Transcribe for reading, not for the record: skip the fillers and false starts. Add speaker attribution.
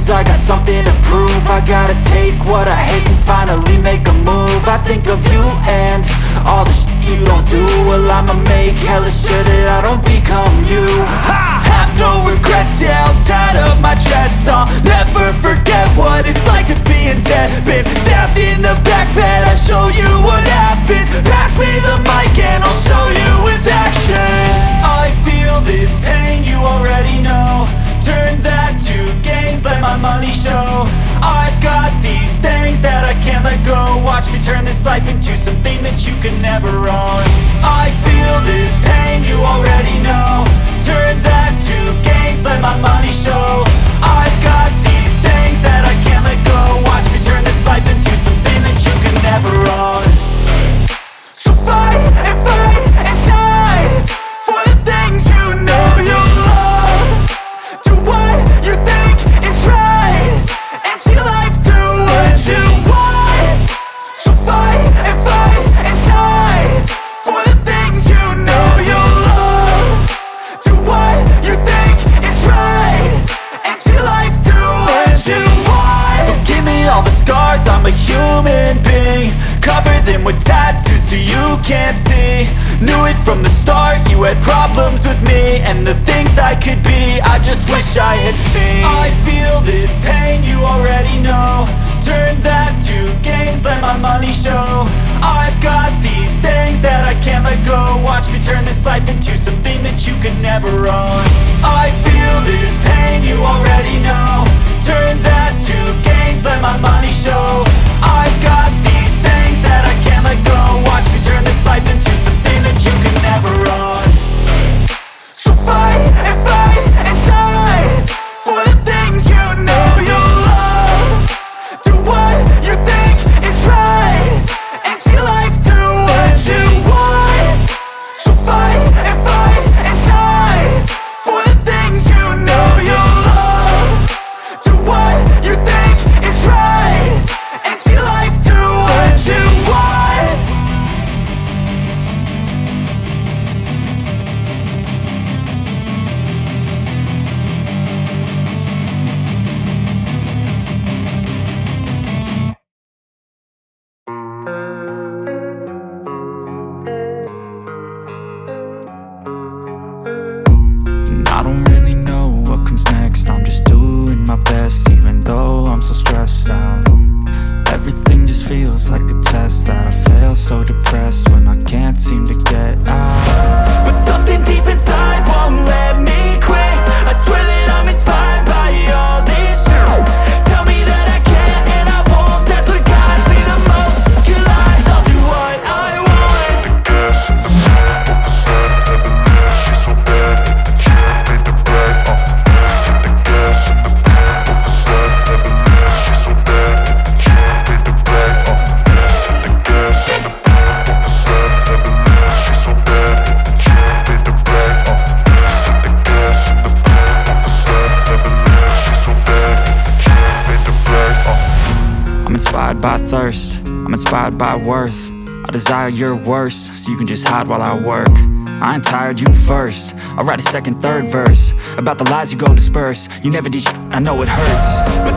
Speaker 1: cause I got something to prove. I gotta take what I hate and finally make a move. I think of you and all the shit you don't do. Well, I'ma make hella sure that I don't become you. I have no regrets, yeah, I'll tie up my chest. I'll never forget what it's like to be in debt. Been stabbed in the back bed, I'll show you what happens. Pass me the mic and I'll show you with action. I feel this pain, you already know. Turn that to gains, let my money show. I've got these things that I can't let go. Watch me turn this life into something that you can never own. I feel this pain, you already know. Turn that to gains, let my money show. I've got these things that I can't let go. Watch me turn this life into something that you can never own. So fight and die for the things you know you love. Do what you think is right and see life do what you want. So fight and die for the things you know you love. Do what you think is right and see life do what you want. So give me all the scars, I'm a human being. Cover them with tattoos so you can't see. Knew it from the start, you had problems with me and the things I could be, I just wish I had seen. I feel this pain, you already know. Turn that to gains, let my money show. I've got these things that I can't let go. Watch me turn this life into something that you can never own. I feel this pain, you already know. Turn that to gains, let my money show. I've got these things that I can't let go. Watch me turn this life into something that you can never own. So fight and die for the things you know you love. Do what you think is right and see life do what you want. So fight and die for the things you know you love. Do what you think is right and see life do what you want. I don't really know what comes next. I'm just doing my best, even though I'm so stressed out. Everything just feels like a test that I fail, so depressed when I can't seem to get out. But something deep inside won't let me quit. I swear that I'm inspired by all this shit. Tell me that I can and I won't. That's what guides me the most. Your lies, I'll do what I want. I'm inspired by thirst, I'm inspired by worth. I desire your worst, so you can just hide while I work. I ain't tired, you first. I'll write a second, third verse about the lies you go disperse. You never did shit, I know it hurts. But